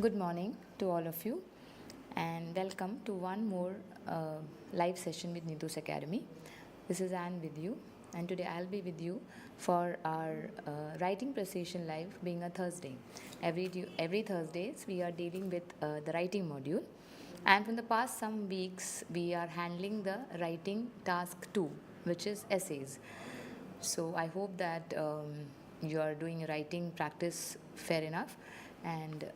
Good morning to all of you and welcome to one more live session with Nidhu's Academy. This is Anne with you and today I'll be with you for our writing precision live being a Thursday. Every Thursdays we are dealing with the writing module, and from the past some weeks we are handling the writing task 2, which is essays. So I hope that you are doing writing practice fair enough and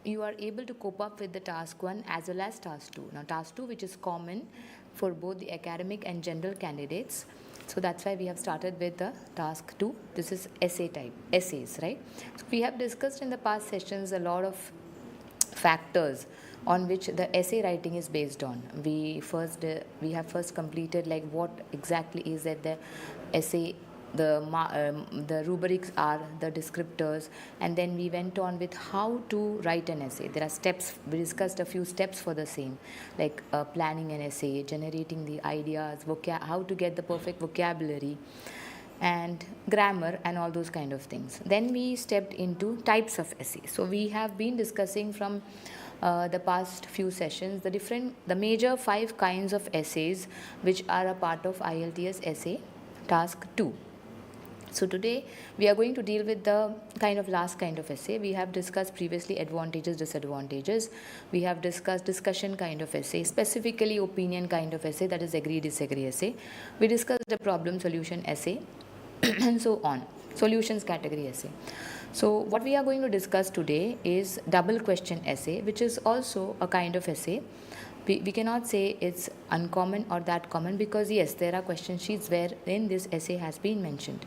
you are able to cope up with the task 1 as well as task 2. Now task 2, which is common for both the academic and general candidates. So that's why we have started with the task 2. This is essay type, essays, right? So we have discussed in the past sessions a lot of factors on which the essay writing is based on. We have first completed like what exactly is that the essay, the rubrics are, the descriptors, and then we went on with how to write an essay. There are steps. We discussed a few steps for the same, like planning an essay, generating the ideas, how to get the perfect vocabulary and grammar and all those kind of things. Then we stepped into types of essays. So we have been discussing from the past few sessions the major 5 kinds of essays which are a part of IELTS essay task 2. So today we are going to deal with the last kind of essay. We have discussed previously advantages, disadvantages. We have discussed discussion kind of essay, specifically opinion kind of essay, that is agree disagree essay. We discussed the problem solution essay and so on, solutions category essay. So what we are going to discuss today is double question essay, which is also a kind of essay. We cannot say it's uncommon or that common, because yes, there are question sheets wherein this essay has been mentioned.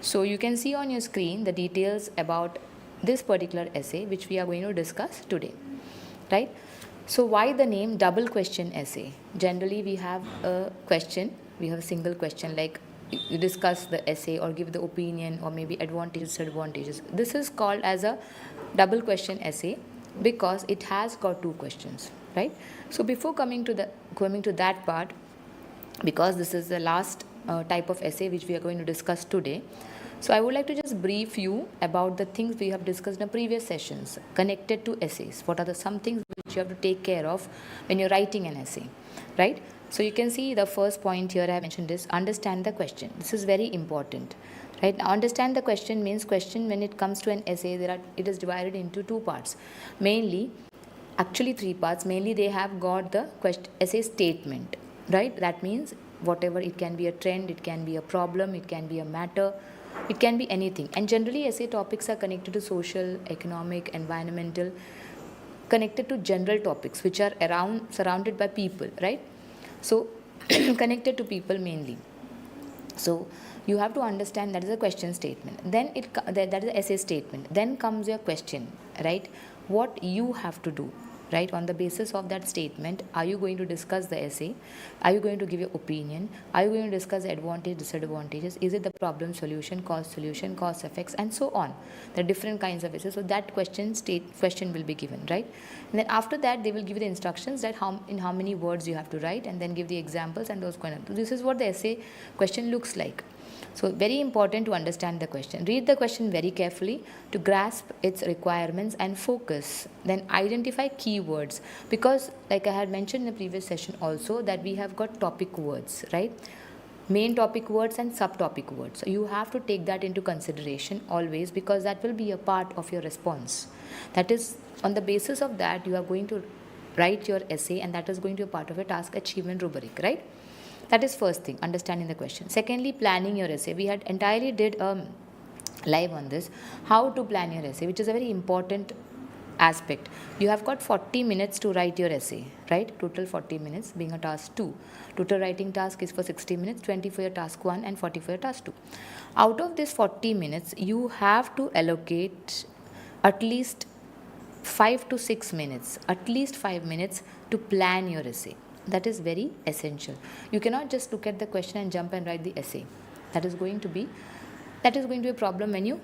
So you can see on your screen the details about this particular essay which we are going to discuss today, right? So why the name double question essay? Generally we have a question, we have a single question, like you discuss the essay or give the opinion or maybe advantages, disadvantages. This is called as a double question essay because it has got 2 questions, right? So before coming to that part, because this is the last type of essay which we are going to discuss today, so I would like to just brief you about the things we have discussed in the previous sessions connected to essays. What are some things which you have to take care of when you're writing an essay, right? So you can see the first point here I have mentioned is understand the question. This is very important, right? Now, understand the question means question when it comes to an essay, it is divided into 2 parts. Actually 3 parts. Mainly they have got the essay statement, right? That means whatever, it can be a trend, it can be a problem, it can be a matter, it can be anything. And generally essay topics are connected to social, economic, environmental, connected to general topics which are surrounded by people, right? So connected to people mainly. So you have to understand that is a question statement. Then that is the essay statement. Then comes your question, right? What you have to do, right? On the basis of that statement, are you going to discuss the essay? Are you going to give your opinion? Are you going to discuss the advantages, disadvantages? Is it the problem solution, cause effects, and so on? The different kinds of essays. So that question will be given, right? And then after that, they will give you the instructions that in how many words you have to write, and then give the examples and those kind of. This is what the essay question looks like. So very important to understand the question. Read the question very carefully to grasp its requirements and focus. Then identify keywords, because like I had mentioned in the previous session also that we have got topic words, right? Main topic words and subtopic words. So you have to take that into consideration always, because that will be a part of your response. That is, on the basis of that you are going to write your essay, and that is going to be a part of a task achievement rubric, right? That is first thing, understanding the question. Secondly, planning your essay. We had entirely did live on this, how to plan your essay, which is a very important aspect. You have got 40 minutes to write your essay, right? Total 40 minutes being a task 2. Total writing task is for 60 minutes, 20 for your task 1 and 40 for your task 2. Out of this 40 minutes, you have to allocate at least 5 to 6 minutes, at least 5 minutes to plan your essay. That is very essential. You cannot just look at the question and jump and write the essay. That is going to be a problem when you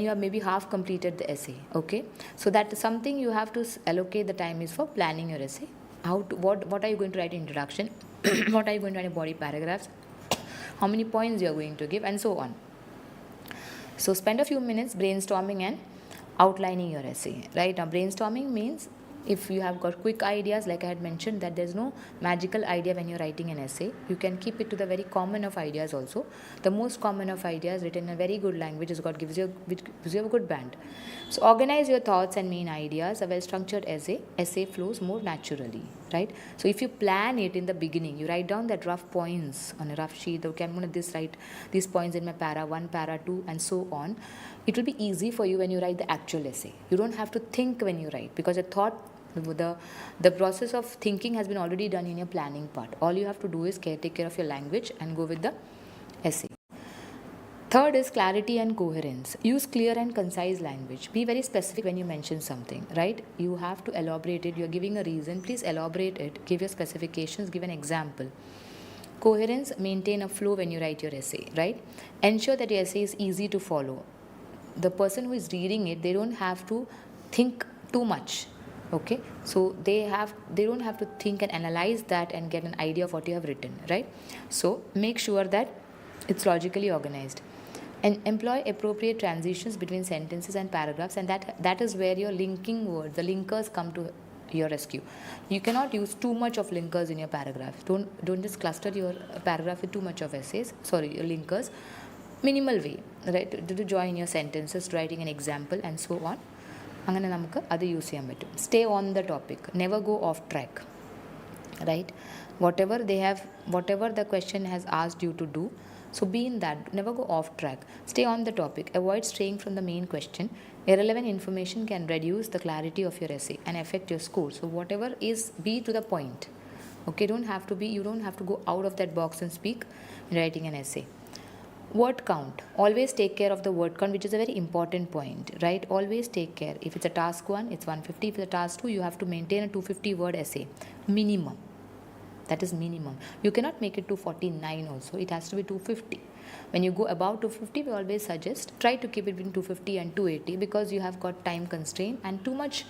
have maybe half completed the essay, okay? So that is something you have to allocate the time is for planning your essay. What are you going to write in introduction? What are you going to write in body paragraphs? How many points you are going to give, and so on. So spend a few minutes brainstorming and outlining your essay, right? Now, brainstorming means if you have got quick ideas, like I had mentioned, that there's no magical idea when you're writing an essay. You can keep it to the very common of ideas also. The most common of ideas written in a very good language is what gives you a good band. So organize your thoughts and main ideas. A well-structured essay flows more naturally, right? So if you plan it in the beginning, you write down that rough points on a rough sheet. Okay, I'm going to write these points in my para 1, para 2, and so on. It will be easy for you when you write the actual essay. You don't have to think when you write, because the process of thinking has been already done in your planning part. All you have to do is take care of your language and go with the essay. Third is clarity and coherence. Use clear and concise language. Be very specific when you mention something, right? You have to elaborate it. You're giving a reason. Please elaborate it. Give your specifications. Give an example. Coherence, maintain a flow when you write your essay, right? Ensure that your essay is easy to follow. The person who is reading it, they don't have to think too much. Okay, so they don't have to think and analyze that and get an idea of what you have written, right? So make sure that it's logically organized, and employ appropriate transitions between sentences and paragraphs, and that is where your linking words, the linkers, come to your rescue. You cannot use too much of linkers in your paragraph. Don't just cluster your paragraph with too much of your linkers. Minimal way, right, to join your sentences, writing an example, and so on. അങ്ങനെ നമുക്ക് അത് use ചെയ്യാൻ പറ്റും. Stay on the topic, never go of track, right? Whatever the question has asked you to do, so be in that. Never go off track. Stay on the topic. Avoid straying from the main question. Irrelevant information can reduce the clarity of your essay and affect your score. So whatever is, be to the point. Okay, you don't have to go out of that box and speak in writing an essay. Word count. Always take care of the word count, which is a very important point, right? Always take care. If it's a task 1, it's 150. If it's a task 2, you have to maintain a 250 word essay minimum. That is minimum. You cannot make it 249 also. It has to be 250. When you go above 250, we always suggest try to keep it between 250 and 280, because you have got time constraint, and too much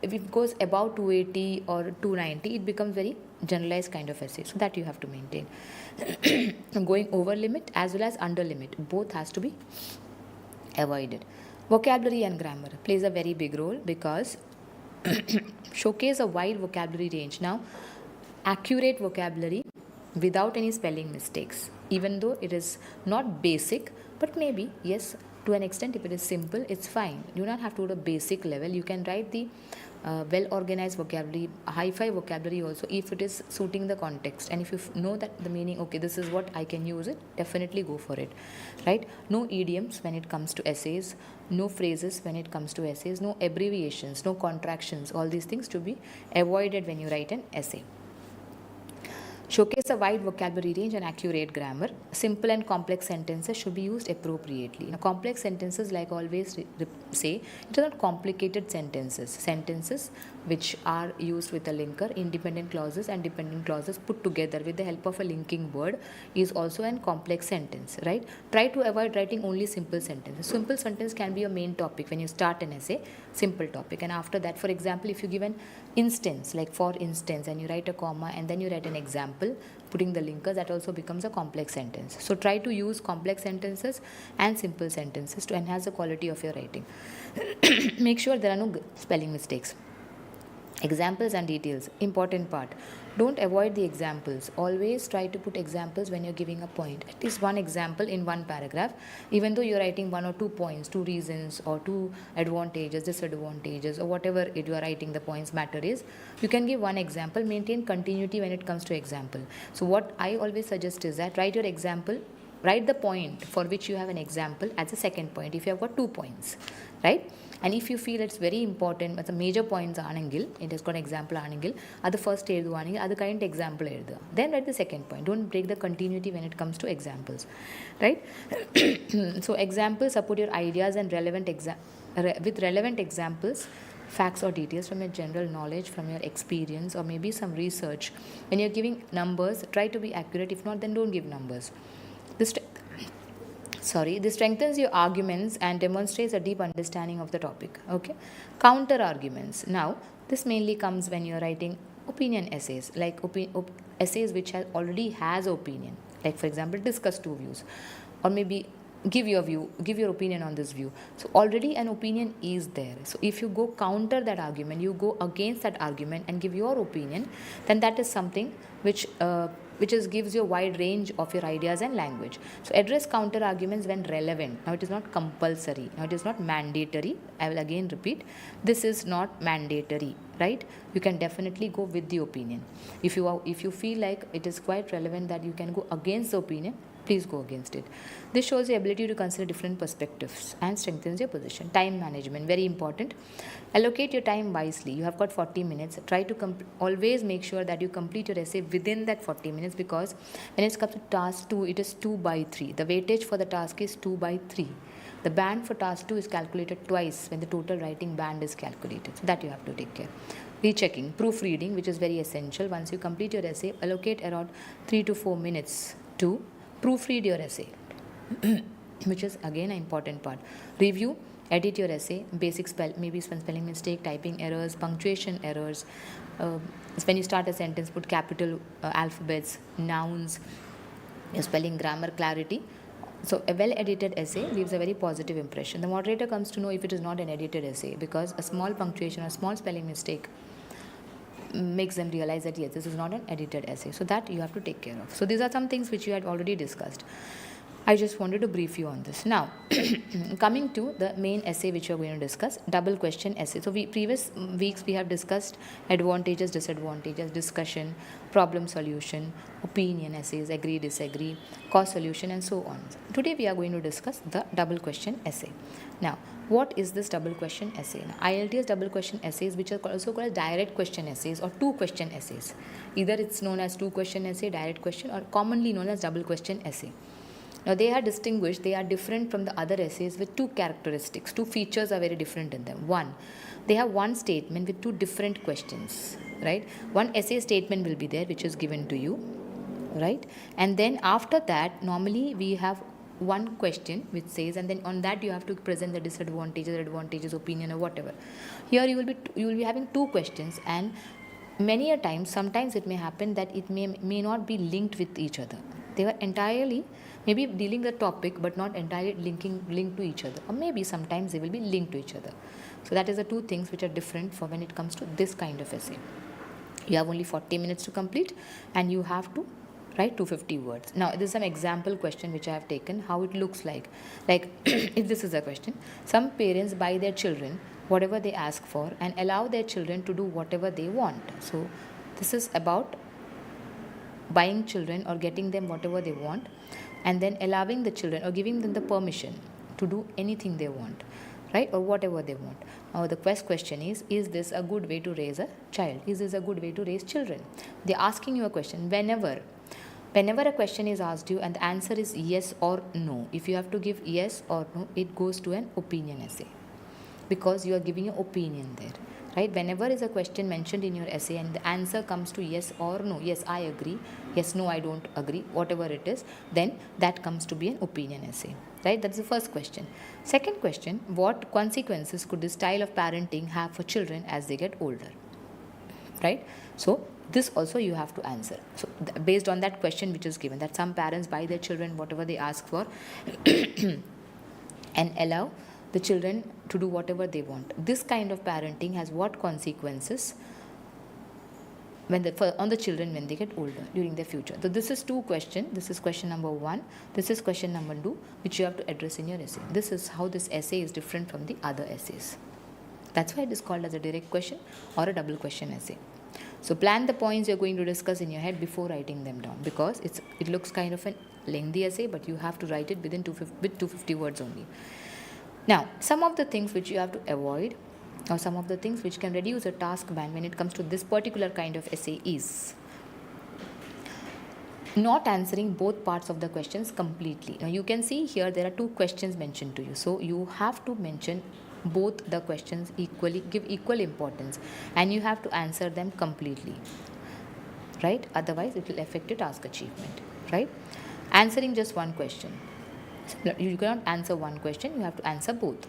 if it goes above 280 or 290, it becomes very generalized kind of essay. So that you have to maintain. Going over limit as well as under limit, both has to be avoided. Vocabulary and grammar plays a very big role, because showcase a wide vocabulary range. Now, accurate vocabulary without any spelling mistakes, even though it is not basic, but maybe, yes, to an extent, if it is simple, it's fine. You don't have to go to basic level. You can write the well-organized vocabulary, hi-fi vocabulary also, if it is suiting the context. And if you know that the meaning, okay, this is what I can use it, definitely go for it, right? No idioms when it comes to essays, no phrases when it comes to essays, no abbreviations, no contractions. All these things to be avoided when you write an essay. Showcase a wide vocabulary range and accurate grammar. Simple and complex sentences should be used appropriately. Now, complex sentences, like I always say, it are not complicated sentences. Sentences which are used with a linker, independent clauses and dependent clauses put together with the help of a linking word, is also a complex sentence, right? Try to avoid writing only simple sentences. Simple sentence can be your main topic when you start an essay, simple topic. And after that, for example, if you give an instance, like for instance, and you write a comma and then you write an example, putting the linkers, that also becomes a complex sentence. So try to use complex sentences and simple sentences to enhance the quality of your writing. Make sure there are no spelling mistakes. Examples and details, important part. Don't avoid the examples. Always try to put examples when you're giving a point. At least one example in one paragraph, even though you're writing 1 or 2 points, 2 reasons or 2 advantages, disadvantages, or whatever you are writing the points matter is. You can give one example. Maintain continuity when it comes to example. So what I always suggest is that write your example, write the point for which you have an example as a second point if you have got 2 points, right? And if you feel it's very important, it's a major points aanengil, it has got example aanengil, adu first edu aanengil, adu kind example edu. Then write the second point. Don't break the continuity when it comes to examples, right? So examples support your ideas and with relevant examples, facts or details from your general knowledge, from your experience, or maybe some research. When you're giving numbers, try to be accurate. If not, then don't give numbers. This strengthens your arguments and demonstrates a deep understanding of the topic. Okay, counter arguments. Now, this mainly comes when you're writing opinion essays, like essays which already has opinion. Like, for example, discuss 2 views, or maybe give your view, give your opinion on this view. So already an opinion is there. So if you go counter that argument, you go against that argument and give your opinion, then that is something which gives you a wide range of your ideas and language. So address counter arguments when relevant. Now it is not compulsory. Now it is not mandatory. I will again repeat, this is not mandatory, right? You can definitely go with the opinion. If you feel like it is quite relevant that you can go against the opinion, please go against it. This shows the ability to consider different perspectives and strengthens your position. Time management, very important. Allocate your time wisely. You have got 40 minutes. Try to always make sure that you complete your essay within that 40 minutes, because when it comes to task 2, it is 2/3. The weightage for the task is 2/3. The band for task 2 is calculated twice when the total writing band is calculated. So that you have to take care. Rechecking, proofreading, which is very essential. Once you complete your essay, allocate around 3 to 4 minutes to proofread your essay, which is again an important part. Review, edit your essay, basic maybe spelling mistake, typing errors, punctuation errors. When you start a sentence, put capital alphabets, nouns, your spelling, grammar, clarity. So a well-edited essay leaves a very positive impression. The moderator comes to know if it is not an edited essay, because a small punctuation or small spelling mistake makes them realize that yes, this is not an edited essay. So that you have to take care of. So these are some things which you had already discussed. I just wanted to brief you on this. Now, coming to the main essay which we are going to discuss, double question essay. So previous weeks we have discussed advantages, disadvantages, discussion, problem solution, opinion essays, agree, disagree, cause solution, and so on. Today we are going to discuss the double question essay. Now, what is this double question essay? Now, IELTS double question essays, which are also called direct question essays or two question essays. Either it's known as two question essay, direct question, or commonly known as double question essay. Now, they are distinguished, they are different from the other essays with two characteristics. Two features are very different in them. One, they have one statement with two different questions, right? One essay statement will be there, which is given to you, right? And then after that, normally we have one question which says, and then on that you have to present the disadvantages, advantages, opinion, or whatever. Here you will be having two questions, and many a times, sometimes it may happen that it may not be linked with each other. They were entirely maybe dealing the topic but not entirely linked to each other, or maybe sometimes they will be linked to each other. So that is the two things which are different for when it comes to this kind of essay. You have only 40 minutes to complete, and you have to write 250 words. Now, this is some example question which I have taken, how it looks like. Like, if this is a question, some parents buy their children whatever they ask for and allow their children to do whatever they want. So this is about buying children or getting them whatever they want, and then allowing the children or giving them the permission to do anything they want, right, or whatever they want. Now the question is this a good way to raise a child? Is this a good way to raise children? They're asking you a question. Whenever a question is asked you and the answer is yes or no, if you have to give yes or no, it goes to an opinion essay, because you are giving your opinion there, right? Whenever is a question mentioned in your essay and the answer comes to yes or no, yes I agree, yes no I don't agree, whatever it is, then that comes to be an opinion essay, right? That's the first question. Second question, what consequences could this style of parenting have for children as they get older, right? So this also you have to answer. So based on that question which is given, that some parents buy their children whatever they ask for and allow the children to do whatever they want. This kind of parenting has what consequences on the children when they get older during their future? So this is two questions. This is question number 1. This is question number 2, which you have to address in your essay. This is how this essay is different from the other essays. That's why it is called as a direct question or a double question essay. So plan the points you're going to discuss in your head before writing them down, because it looks kind of a lengthy essay, but you have to write it with 250 words only. Now, some of the things which you have to avoid, or some of the things which can reduce a task band when it comes to this particular kind of essay, is not answering both parts of the questions completely. Now, you can see here there are two questions mentioned to you. So, you have to mention both the questions equally, give equal importance, and you have to answer them completely, right? Otherwise, it will affect your task achievement, right? Answering just one question. You cannot answer one question, you have to answer both.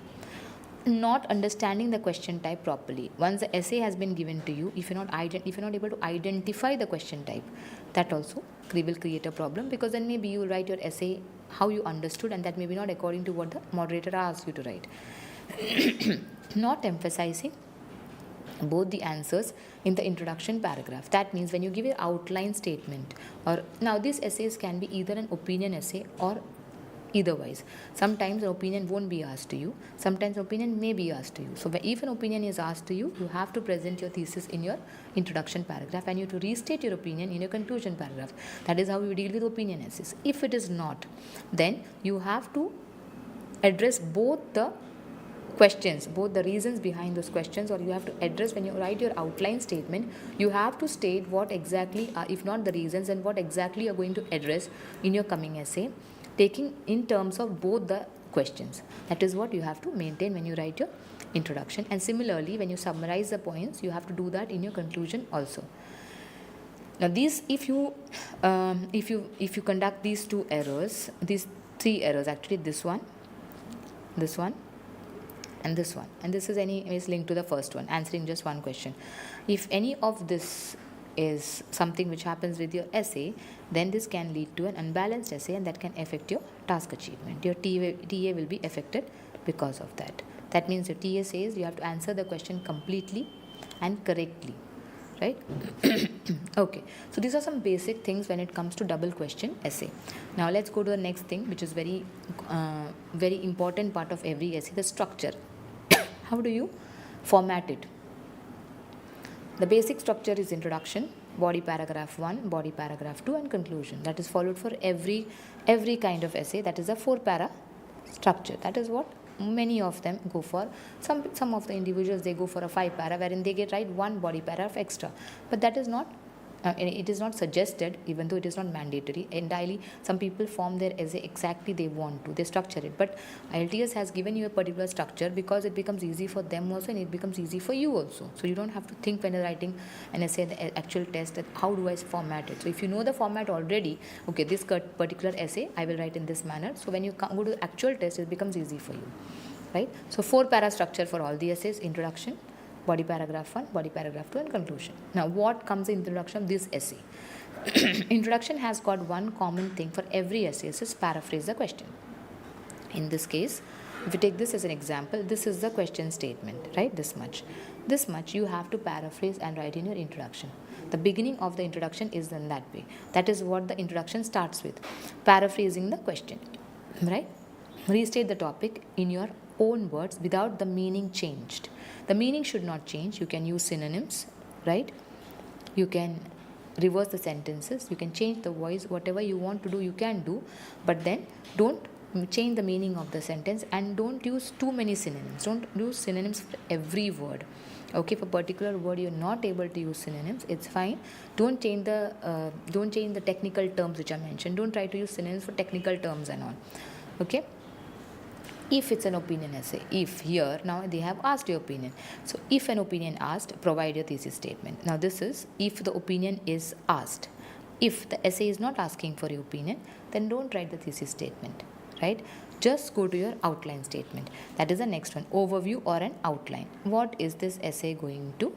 not understanding the question type properly. Once the essay has been given to you, if you're not able to identify the question type, that also will create a problem, because then maybe you will write your essay how you understood, and that may be not according to what the moderator asks you to write. Not emphasizing both the answers in the introduction paragraph. That means when you give your outline statement, or now these essays can be either an opinion essay or eitherwise. Sometimes an opinion won't be asked to you, sometimes opinion may be asked to you. So if an opinion is asked to you, you have to present your thesis in your introduction paragraph, and you have to restate your opinion in your conclusion paragraph. That is how you deal with opinion essays. If it is not, then you have to address both the questions, both the reasons behind those questions, or you have to address, when you write your outline statement, you have to state what exactly are, if not the reasons, and what exactly you're going to address in your coming essay, taking in terms of both the questions. That is what you have to maintain when you write your introduction. And similarly, when you summarize the points, you have to do that in your conclusion also. Now these, if you conduct these two errors, these three errors, actually this one, and this one, and this is linked to the first one, answering just one question. If any of this is something which happens with your essay, then this can lead to an unbalanced essay, and that can affect your task achievement. Your TA will be affected because of that. That means your TA says you have to answer the question completely and correctly, right? Okay, so these are some basic things when it comes to double question essay. Now let's go to the next thing, which is very important part of every essay, the structure. How do you format it? The basic structure is introduction, body paragraph 1, body paragraph 2, and conclusion. That is followed for every kind of essay. That is a 4-para structure. That is what many of them go for. Some of the individuals, they go for a 5-para, wherein they write one body paragraph extra. But that is not, it is not suggested, even though it is not mandatory. Entirely, some people form their essay exactly they want to. They structure it. But IELTS has given you a particular structure because it becomes easy for them also, and it becomes easy for you also. So you don't have to think when you're writing an essay, the actual test, that how do I format it. So if you know the format already, okay, this particular essay I will write in this manner. So when you go to the actual test, it becomes easy for you, right? So 4-para structure for all the essays: introduction, body paragraph 1, body paragraph 2, and conclusion. Now what comes in introduction of this essay? Introduction has got one common thing for every essay, is paraphrase the question. In this case, if you take this as an example, this is the question statement, right? This much you have to paraphrase and write in your introduction. The beginning of the introduction is done that way. That is what the introduction starts with, paraphrasing the question, right? Restate the topic in your own words without the meaning changed. The meaning should not change. You can use synonyms, right? You can reverse the sentences, you can change the voice, whatever you want to do, you can do, but then don't change the meaning of the sentence, and don't use too many synonyms. Don't use synonyms for every word. Okay, for a particular word you're not able to use synonyms, it's fine. Don't change the technical terms which I mentioned. Don't try to use synonyms for technical terms and all. Okay. If it's an opinion essay, if here now they have asked your opinion. So if an opinion asked, provide your thesis statement. Now this is if the opinion is asked. If the essay is not asking for your opinion, then don't write the thesis statement, right? Just go to your outline statement. That is the next one, overview or an outline. What is this essay going to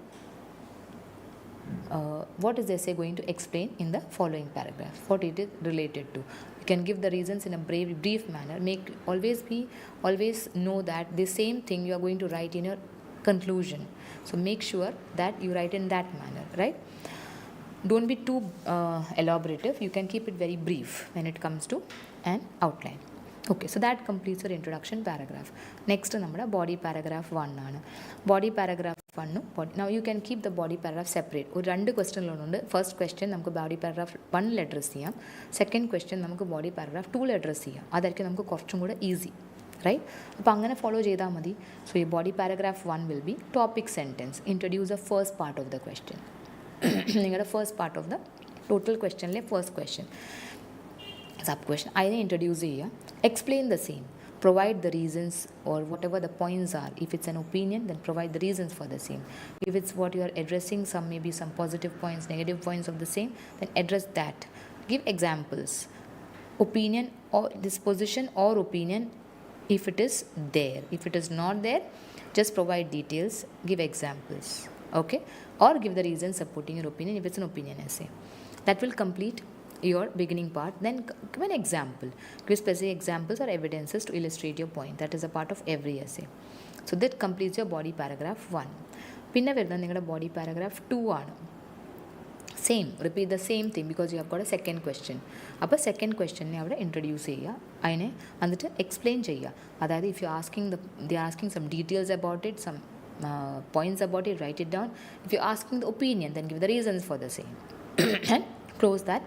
explain in the following paragraph? What it is related to? You can give the reasons in a brief manner. Always know that the same thing you are going to write in your conclusion. So make sure that you write in that manner, right? Don't be too elaborative. You can keep it very brief when it comes to an outline. Okay, so that completes your introduction paragraph. Next, namada body paragraph 1 aanu. Body paragraph 1. Now you can keep the body paragraph separate. ഒരു രണ്ട് question ഉണ്ട്. First question നമുക്ക് body paragraph 1 address ചെയ്യാം. Second question നമുക്ക് body paragraph 2 address ചെയ്യാം. അതായിരിക്കും നമുക്ക് കുറച്ചും കൂടെ ഈസി, റൈറ്റ്? അപ്പോൾ അങ്ങനെ ഫോളോ ചെയ്താൽ മതി. സോ ഈ body paragraph 1 will be topic sentence, introduce the first part of the question. നിങ്ങളുടെ first part of the total ക്വസ്റ്റ്യനിലെ ഫസ്റ്റ് ക്വസ്റ്റ്യൻ, സബ് ക്വസ്റ്റ്യൻ, അതിനെ ഇൻട്രൊഡ്യൂസ് ചെയ്യുക. Explain the same. Provide the reasons or whatever the points are. If it's an opinion, then provide the reasons for the same. If it's what you are addressing, maybe some positive points, negative points of the same, then address that. Give examples. Opinion or disposition or opinion if it is there. If it is not there, just provide details, give examples, okay, or give the reasons supporting your opinion if it's an opinion essay. That will complete your beginning part. Then give an example, give specific examples or evidences to illustrate your point. That is a part of every essay. So that completes your body paragraph 1. പിന്നെ വരുന്നത് നിങ്ങളുടെ body paragraph 2 ആണ്. Same, repeat the same thing because you have got a second question. അപ്പോൾ second question നെ അവിടെ introduce ചെയ്യുക, അതിനെ എന്നിട്ട് explain ചെയ്യുക. അതായത് if you they are asking some details about it, some points about it, write it down. If you are asking the opinion, then give the reasons for the same and close that.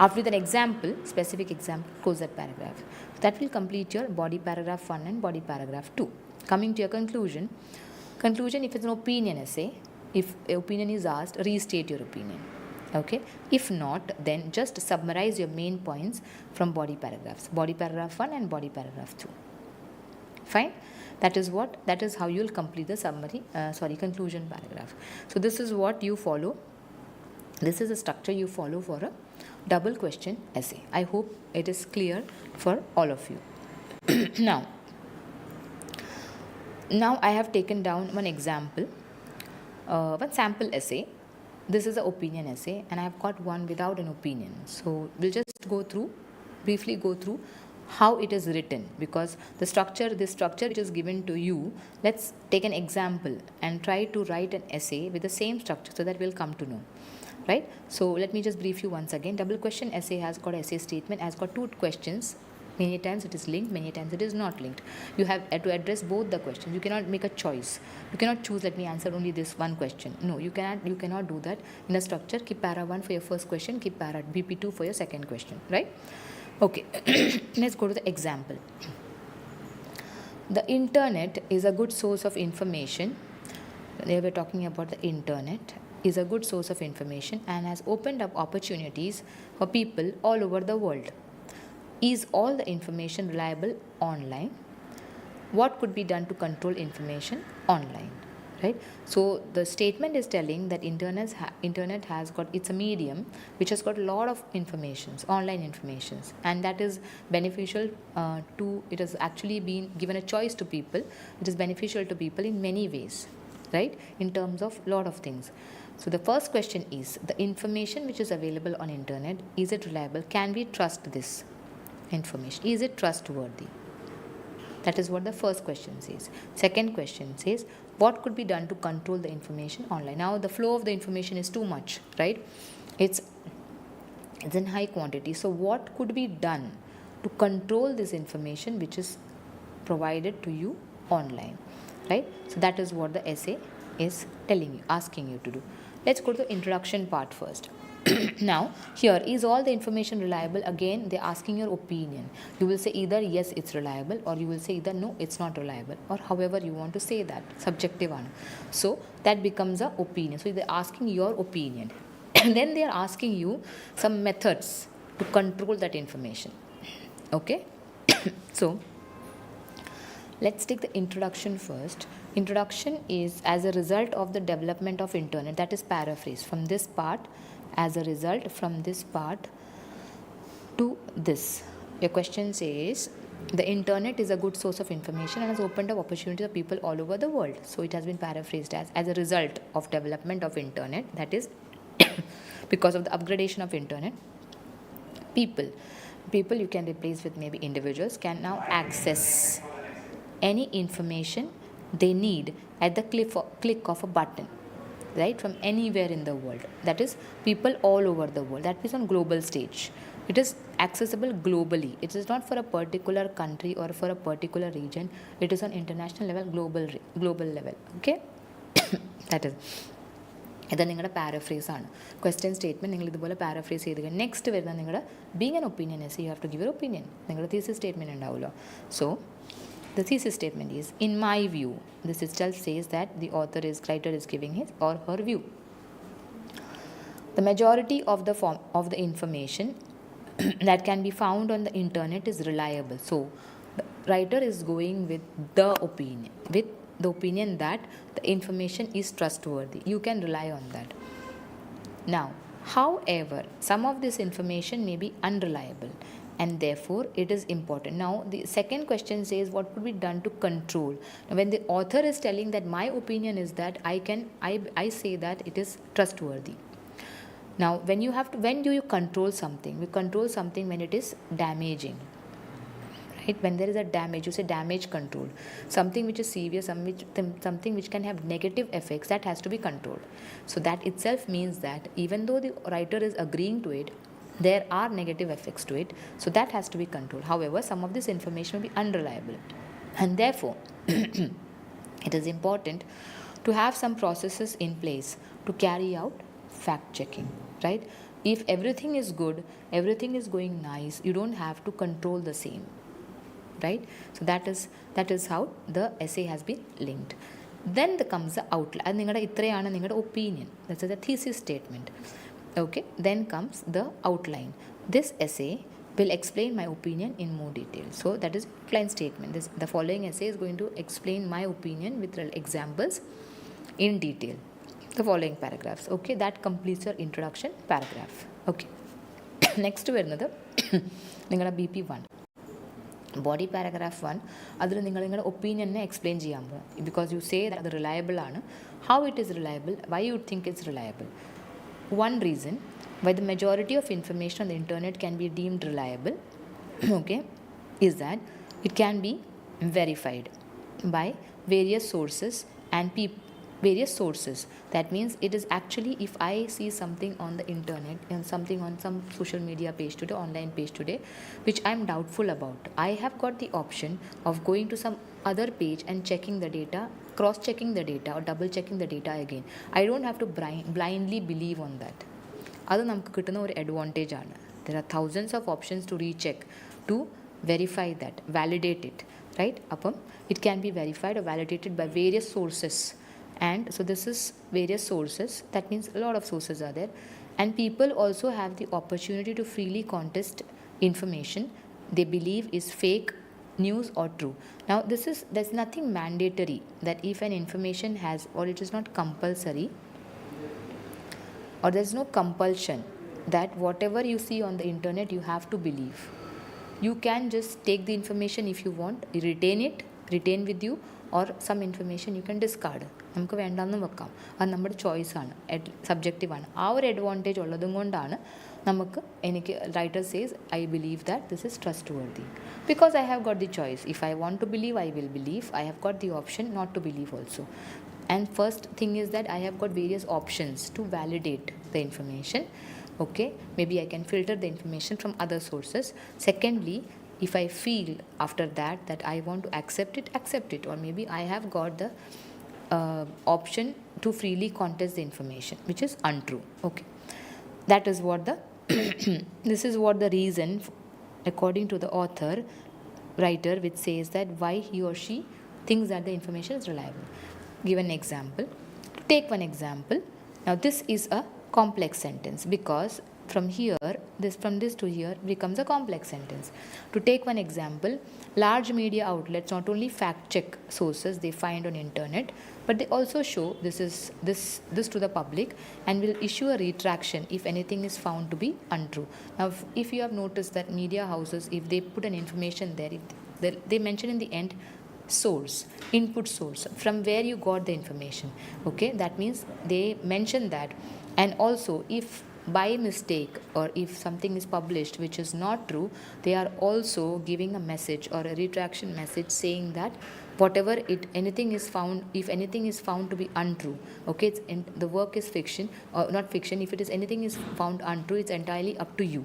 After that example, specific example, close that paragraph. That will complete your body paragraph 1 and body paragraph 2. Coming to your conclusion, if it's an opinion essay, if an opinion is asked, restate your opinion. Okay, if not, then just summarize your main points from body paragraphs, body paragraph 1 and body paragraph 2. Fine, that is how you will complete the conclusion paragraph. So this is what you follow, this is the structure you follow for a double question essay. I hope it is clear for all of you. Now I have taken down one example, one sample essay. This is an opinion essay and I have got one without an opinion. So we'll just briefly go through how it is written, because this structure which is given to you, let's take an example and try to write an essay with the same structure so that we'll come to know. Right? So let me just brief you once again. Double question essay has got essay statement, has got 2 questions. Many times it is linked, many times it is not linked. You have to address both the questions. You cannot make a choice. You cannot choose, let me answer only this one question. No, you cannot do that. In a structure, keep para 1 for your first question, keep para BP2 for your second question. Right? Okay. Let's go to the example. The internet is a good source of information. They were talking about the internet is a good source of information and has opened up opportunities for people all over the world. Is all the information reliable online? What could be done to control information online? Right? So the statement is telling that internet has got, it's a medium which has got a lot of informations, online informations, and that is beneficial it has actually been given a choice to people. It is beneficial to people in many ways, right? In terms of lot of things. So the first question is, the information which is available on internet, is it reliable? Can we trust this information? Is it trustworthy? That is what the first question says. Second question says, what could be done to control the information online? Now the flow of the information is too much, right? It's in high quantity. So what could be done to control this information which is provided to you online, right? So that is what the essay is telling you, asking you to do. Let's go to the introduction part first. Now here, is all the information reliable? Again, they're asking your opinion. You will say either yes, it's reliable, or you will say either no, it's not reliable, or however you want to say that, subjective one. So that becomes a opinion. So they're asking your opinion and then they are asking you some methods to control that information. Okay. So let's take the introduction first. Introduction is as a result of the development of internet. That is paraphrase from this part, as a result from this part to this. Your question says, the internet is a good source of information and has opened up opportunities for people all over the world. So it has been paraphrased as a result of development of internet, that is because of the upgradation of internet, people you can replace with maybe individuals, can now access any information they need at the click of a button, right, from anywhere in the world. That is people all over the world. That is on global stage. It is accessible globally. It is not for a particular country or for a particular region. It is on international level, global level. Okay. That is ഇത് നിങ്ങളുടെ paraphrase ആണ്. Question statement നിങ്ങൾ ഇതുപോലെ paraphrase ചെയ്ത് കഴിഞ്ഞാൽ next വരുന്ന നിങ്ങളുടെ being an opinion as you have to give a opinion. നിങ്ങളുടെ തീസിസ് സ്റ്റേറ്റ്മെൻറ്റ് ഉണ്ടാവുമല്ലോ. So the thesis statement is, in my view, this itself says that the writer is giving his or her view. The majority of the information that can be found on the internet is reliable. So the writer is going with the opinion that the information is trustworthy. You can rely on that. Now, however, some of this information may be unreliable and therefore it is important. Now the second question says what could be done to control. Now, when the author is telling that my opinion is that I say that it is trustworthy. Now when do you control something? We control something when it is damaging. Right? When there is a damage, you say damage control. Something which is severe, something which can have negative effects, that has to be controlled. So that itself means that even though the writer is agreeing to it, there are negative effects to it, so that has to be controlled. However, some of this information will be unreliable, and therefore it is important to have some processes in place to carry out fact checking, right? If everything is good, everything is going nice, you don't have to control the same, right? So that is how the essay has been linked. Then comes the outline. And നിങ്ങളുടെ opinion. That's a thesis statement. Okay, then comes the outline. This essay will explain my opinion in more detail. So that is outline statement. The following essay is going to explain my opinion with examples in detail. The following paragraphs. Okay, that completes your introduction paragraph. Okay. Next to another, BP1. Body paragraph 1, അതിൽ നിങ്ങളുടെ ഒപ്പീനിയനെ explain ചെയ്യാൻ പോകും. Because you say അത് reliable ആണ്. How it is reliable, why you think it's reliable. One reason why the majority of information on the internet can be deemed reliable, okay, is that it can be verified by various sources and various sources. That means it is actually, if I see something on the internet and something on some social media page today, online page today, which I am doubtful about, I have got the option of going to some other page and checking the data, cross-checking the data or double-checking the data again. I don't have to blindly believe on that. അത് നമുക്ക് കിട്ടുന്ന ഒരു advantage ആണ്. There are thousands of options to recheck, to verify that, validate it, right? അപ്പം it can be verified or validated by various sources. And so this is various sources. That means a lot of sources are there. And people also have the opportunity to freely contest information they believe is fake news or true. Now there's nothing mandatory that if an information has, or it is not compulsory, or there's no compulsion that whatever you see on the internet you have to believe. You can just take the information if you want, retain with you, or some information you can discard. നമുക്ക് വേണ്ടാന്ന് വെക്കാം. അത് നമ്മുടെ ചോയ്സാണ്, സബ്ജക്റ്റീവാണ്. ആ ഒരു advantage ഉള്ളതും കൊണ്ടാണ് നമുക്ക് writer says I believe that this is trustworthy because I have got the choice. If I want to believe, I will believe. I have got the option not to believe also. And first thing is that I have got various options to validate the information. Okay, maybe I can filter the information from other sources. Secondly, if I feel after that I want to accept it, or maybe I have got the option to freely contest the information which is untrue. Okay, that is what this is what the reason according to the writer which says that why he or she thinks that the information is reliable. Give an example. To take one example, now this is a complex sentence because from this to here becomes a complex sentence. To take one example, large media outlets not only fact check sources they find on internet, but they also show this to the public and will issue a retraction if anything is found to be untrue. Now if you have noticed that media houses, if they put an information there, they mention in the end source, input source, from where you got the information. Okay, that means they mention that. And also if by mistake or if something is published which is not true, they are also giving a message or a retraction message saying that whatever anything is found, if anything is found to be untrue, okay, the work is fiction or not fiction, if it is anything is found untrue, it's entirely up to you,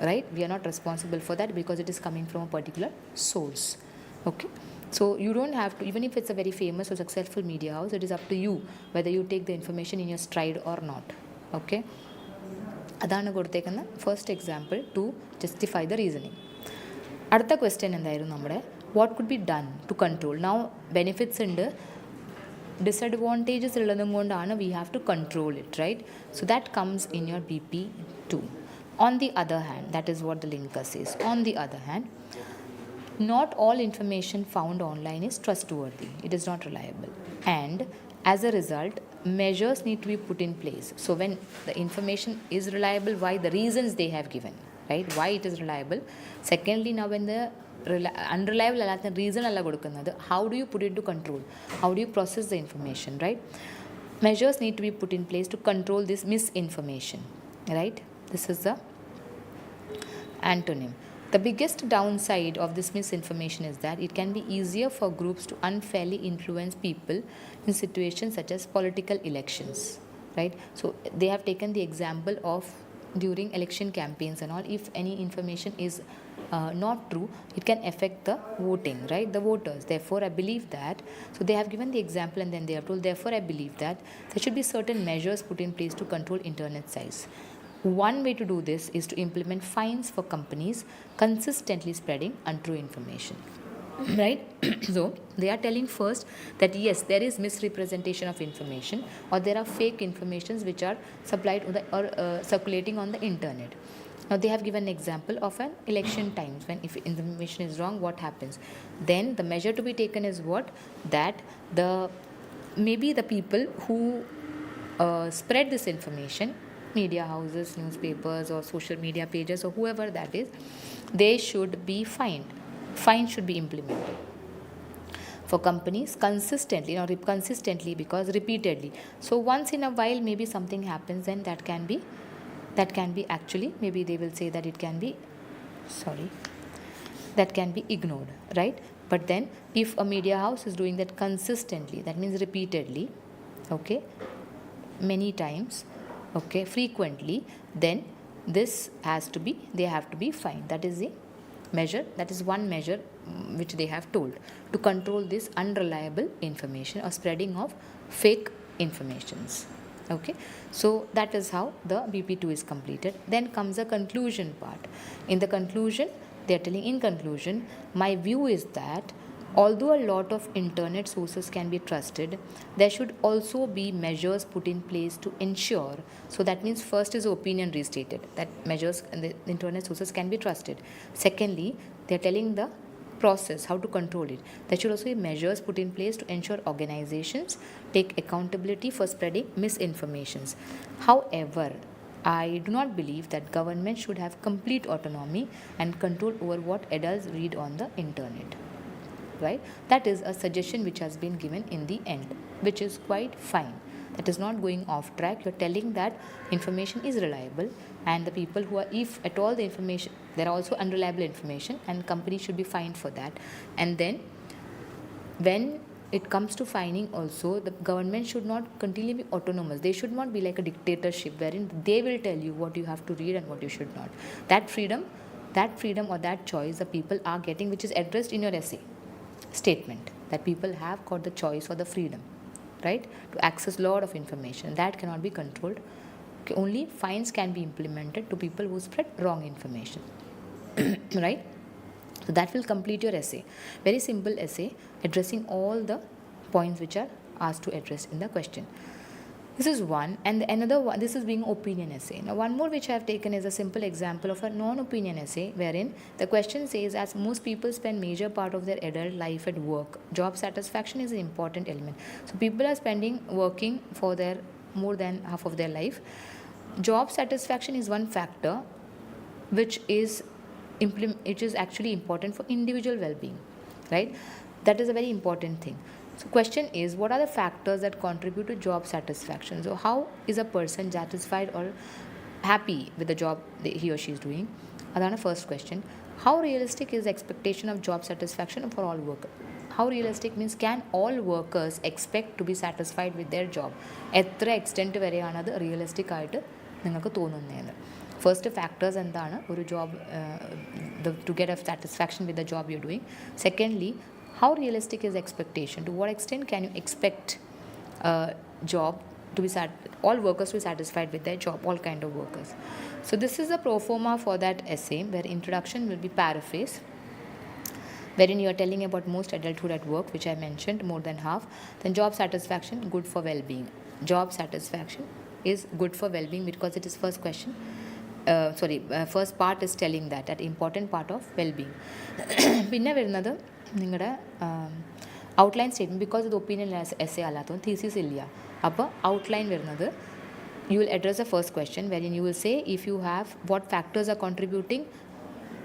right? We are not responsible for that because it is coming from a particular source. Okay, so you don't have to, even if it's a very famous or successful media house, it is up to you whether you take the information in your stride or not. Okay, അതാണ് കൊടുത്തേക്കുന്ന first example to justify the reasoning. അടുത്ത question എന്തായിരുന്നു നമ്മുടെ, what could be done to control. Now benefits ഉണ്ട്, disadvantages ഉള്ളതും കൊണ്ടാണ് we have to control it, right? So that comes in your BP2. On the other hand, that is what the linker says. On the other hand, not all information found online is trustworthy. It is not reliable. And as a result, measures need to be put in place. So when the information is reliable, why? The reasons they have given. right? Why it is reliable. Secondly, now when the unreliable reason how do you put it into control? How do you process the information, right? Measures need to be put in place to control this misinformation, right? This is the antonym. The biggest downside of this misinformation is that it can be easier for groups to unfairly influence people in situations such as political elections, right? So they have taken the example of during election campaigns and all. If any information is not true, it can affect the voting, right? The voters. Therefore, I believe that. So they have given the example and then they have told. Therefore, I believe that there should be certain measures put in place to control internet size. One way to do this is to implement fines for companies consistently spreading untrue information, right? So they are telling first that yes, there is misrepresentation of information, or there are fake informations which are supplied or circulating on the internet. Now they have given an example of an election times when if information is wrong, what happens? Then the measure to be taken is what? That maybe the people who spread this information, media houses, newspapers or social media pages or whoever that is, they should be fined. Fine should be implemented for companies consistently, not consistently because repeatedly. So once in a while maybe something happens, then that can be actually, maybe they will say that it can be, that can be ignored, right? But then if a media house is doing that consistently, that means repeatedly, okay, many times, okay, frequently, then this has to be, they have to be fined. That is the measure, that is one measure which they have told to control this unreliable information or spreading of fake informations. Okay, so that is how the BP2 is completed. Then comes the conclusion part. In the conclusion, they are telling, in conclusion, my view is that although a lot of internet sources can be trusted, there should also be measures put in place to ensure. So that means first is opinion restated, that measures and the internet sources can be trusted. Secondly, they are telling the process, how to control it. There should also be measures put in place to ensure organizations take accountability for spreading misinformations. However, I do not believe that government should have complete autonomy and control over what adults read on the internet. Right? That is a suggestion which has been given in the end, which is quite fine. That is not going off track. You're telling that information is reliable, and the people who are, if at all the information, there are also unreliable information, and companies should be fined for that. And then when it comes to fining also, the government should not continually be autonomous. They should not be like a dictatorship wherein they will tell you what you have to read and what you should not. That freedom or that choice the people are getting, which is addressed in your essay statement, that people have got the choice or the freedom, right, to access a lot of information. That cannot be controlled. Okay, only fines can be implemented to people who spread wrong information. Right? So that will complete your essay. Very simple essay addressing all the points which are asked to address in the question. This is one, and another one, this is being opinion essay. Now one more which I have taken is a simple example of a non-opinion essay, wherein the question says, as most people spend major part of their adult life at work, job satisfaction is an important element. So people are working for their more than half of their life. Job satisfaction is one factor which is actually important for individual well-being, right? That is a very important thing. So question is, what are the factors that contribute to job satisfaction? So how is a person satisfied or happy with the job he or she is doing? That's the first question. How realistic is the expectation of job satisfaction for all workers? How realistic means, can all workers expect to be satisfied with their job? എത്ര extent വരെയാണ് അത് realistic ആയിട്ട് നിങ്ങൾക്ക് തോന്നുന്നതെന്ന്. First factors എന്താണ് ഒരു job to get a satisfaction with the job you doing. Secondly, how realistic is expectation? To what extent can you expect job to be all workers to be satisfied with their job, all kind of workers? So this is a pro forma for that essay, where introduction will be paraphrase, wherein you are telling about most adulthood at work, which I mentioned, more than half. Then job satisfaction, good for well-being. Job satisfaction is good for well-being because it is first question. First part is telling that important part of well-being. പിന്നെ വരുന്നത് നിങ്ങളുടെ outline statement, because ഇത് opinion essay അല്ലാത്തതും thesis ഇല്ല. അപ്പോൾ outline വരുന്നത് you will address the first question, wherein you will say if you have what factors are contributing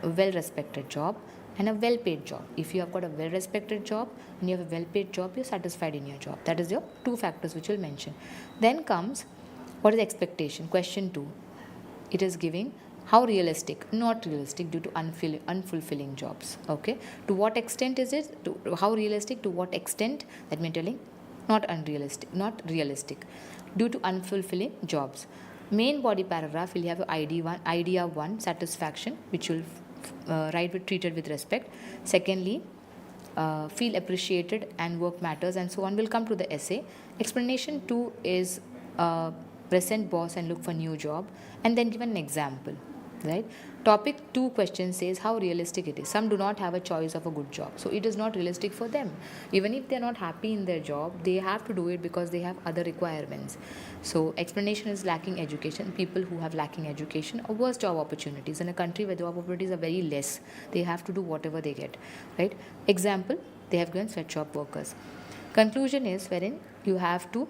a well-respected job and a well-paid job. If you have got a well-respected job and you have a well-paid job, you're satisfied in your job. That is your 2 factors which you'll mention. Then comes, what is expectation? Question 2. It is giving how realistic, not realistic due to unfulfilling jobs. Okay. To what extent is it? How realistic? To what extent? That means telling not unrealistic, not realistic due to unfulfilling jobs. Main body paragraph will have idea 1, satisfaction, which will write with treated with respect. Secondly, feel appreciated and work matters, and so on. Will come to the essay. Explanation 2 is present boss and look for new job, and then give an example. Right. Topic 2 question says how realistic it is. Some do not have a choice of a good job, so it is not realistic for them. Even if they are not happy in their job, they have to do it because they have other requirements. So explanation is lacking education. People who have lacking education or worse job opportunities in a country where job opportunities are very less, they have to do whatever they get. Right. Example, they have given sweatshop workers. Conclusion is wherein you have to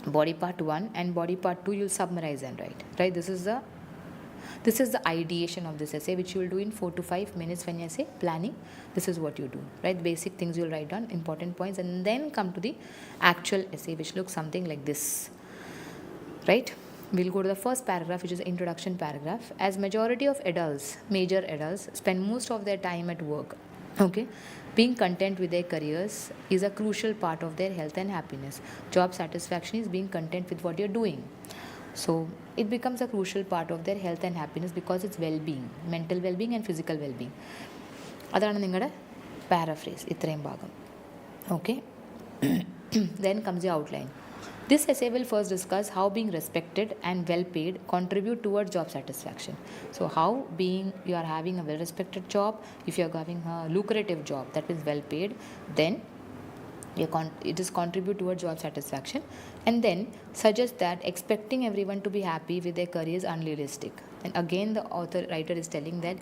body part 1 and body part 2 you'll summarize and write. Right. This is the ideation of this essay, which you will do in 4 to 5 minutes when you say planning. This is what you do, right? Basic things you'll write down, important points, and then come to the actual essay, which looks something like this, right? We'll go to the first paragraph, which is the introduction paragraph. As majority of adults, major adults, spend most of their time at work, okay? Being content with their careers is a crucial part of their health and happiness. Job satisfaction is being content with what you're doing. So it becomes a crucial part of their health and happiness because it's well-being, mental well-being and physical well-being. അതാണ് നിങ്ങളുടെ paraphrase, ഇത്രയും ഭാഗം. Okay. Then comes the outline. This essay will first discuss how being respected and well-paid contribute towards job satisfaction. So how being you are having a well-respected job, if you are having a lucrative job that is well-paid, then it is contribute towards job satisfaction, and then suggest that expecting everyone to be happy with their career is unrealistic. And again the writer is telling that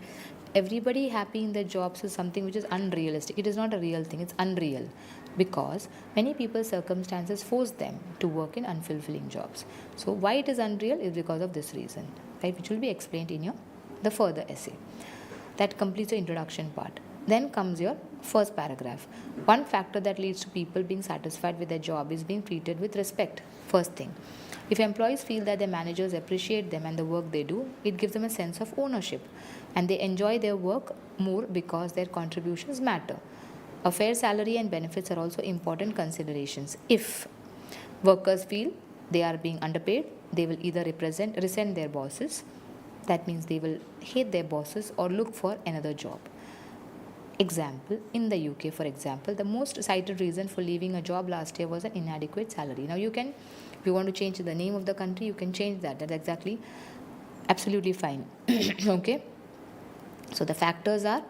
everybody happy in their jobs is something which is unrealistic. It is not a real thing, it's unreal, because many people's circumstances force them to work in unfulfilling jobs. So why it is unreal is because of this reason, right, which will be explained in the further essay. That completes the introduction part. Then comes your first paragraph. One factor that leads to people being satisfied with their job is being treated with respect. First thing, if employees feel that their managers appreciate them and the work they do, it gives them a sense of ownership, and they enjoy their work more because their contributions matter. A fair salary and benefits are also important considerations. If workers feel they are being underpaid, they will either resent their bosses, that means they will hate their bosses, or look for another job. Example, in the UK, for example, the most cited reason for leaving a job last year was an inadequate salary. Now you can, if you want to change the name of the country, you can change that. That's exactly absolutely fine. Okay. So the factors are,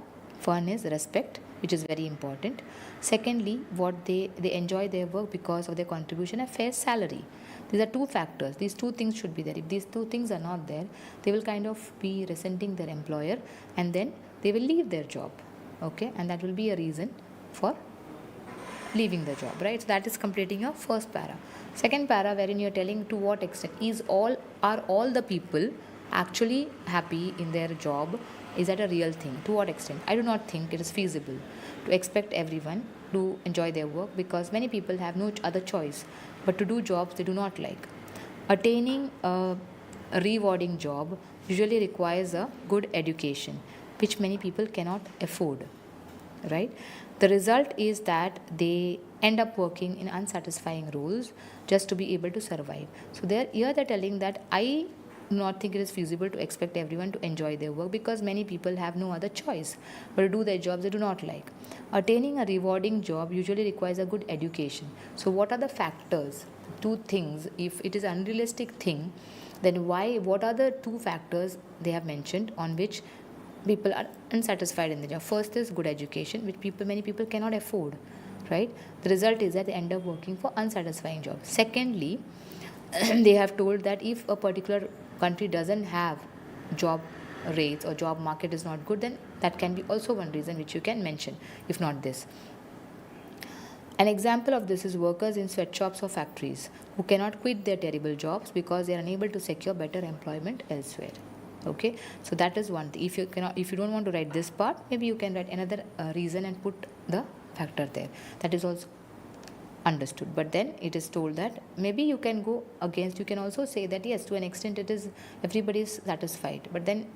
one is respect, which is very important. Secondly, what they enjoy their work because of their contribution, a fair salary. These are 2 factors. These 2 things should be there. If these 2 things are not there, they will kind of be resenting their employer, and then they will leave their job. Okay, and that will be a reason for leaving the job, right? So that is completing your first para. Second para, wherein you're telling to what extent are all the people actually happy in their job? Is that a real thing? To what extent? I do not think it is feasible to expect everyone to enjoy their work, because many people have no other choice but to do jobs they do not like. Attaining a rewarding job usually requires a good education, which many people cannot afford, right? The result is that they end up working in unsatisfying roles just to be able to survive. So here they're telling that I do not think it is feasible to expect everyone to enjoy their work, because many people have no other choice but to do their jobs they do not like. Attaining a rewarding job usually requires a good education. So what are the factors? 2 things. If it is an unrealistic thing, then what are the 2 factors they have mentioned on which people are unsatisfied in the job? First is good education, which many people cannot afford, right? The result is that they end up working for unsatisfying jobs. Secondly, they have told that if a particular country doesn't have job rates or job market is not good, then that can be also one reason which you can mention, if not this. An example of this is workers in sweatshops or factories who cannot quit their terrible jobs because they are unable to secure better employment elsewhere. Okay, so that is one thing. If you don't want to write this part, maybe you can write another reason and put the factor there. That is also understood. But then it is told that maybe you can go against. You can also say that yes, to an extent it is everybody is satisfied. But then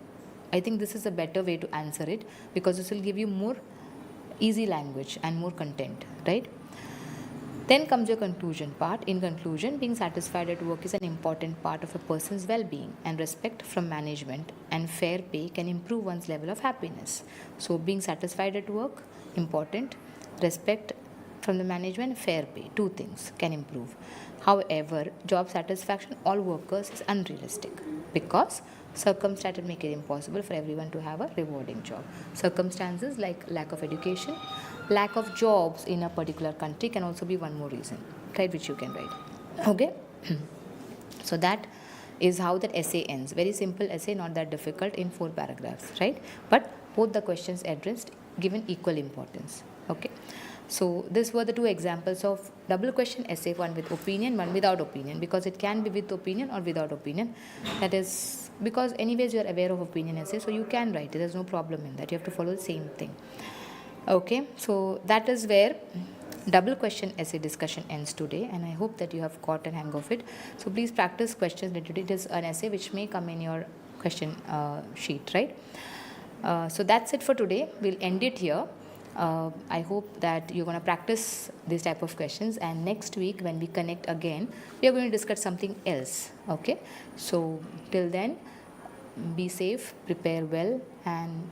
I think this is a better way to answer it, because this will give you more easy language and more content, right? Then comes your conclusion part. In conclusion, being satisfied at work is an important part of a person's well-being, and respect from management and fair pay can improve one's level of happiness. So being satisfied at work, important. Respect from the management, fair pay, two things can improve. However, job satisfaction all workers is unrealistic, because circumstances make it impossible for everyone to have a rewarding job. Circumstances like lack of education, lack of jobs in a particular country can also be one more reason, right, which you can write. Okay. So that is how that essay ends. Very simple essay, not that difficult, in 4 paragraphs, right? But both the questions addressed given equal importance. Okay. So these were the 2 examples of double question essay, one with opinion, one without opinion, because it can be with opinion or without opinion. That is because anyways you are aware of opinion essay, so you can write it. There's no problem in that. You have to follow the same thing. Okay, so that is where double question essay discussion ends today, and I hope that you have got a hang of it. So please practice questions related. It is an essay which may come in your question sheet, right? So that's it for today. We'll end it here. I hope that you're going to practice these type of questions, and next week when we connect again, we are going to discuss something else. Okay, so till then, be safe, prepare well, and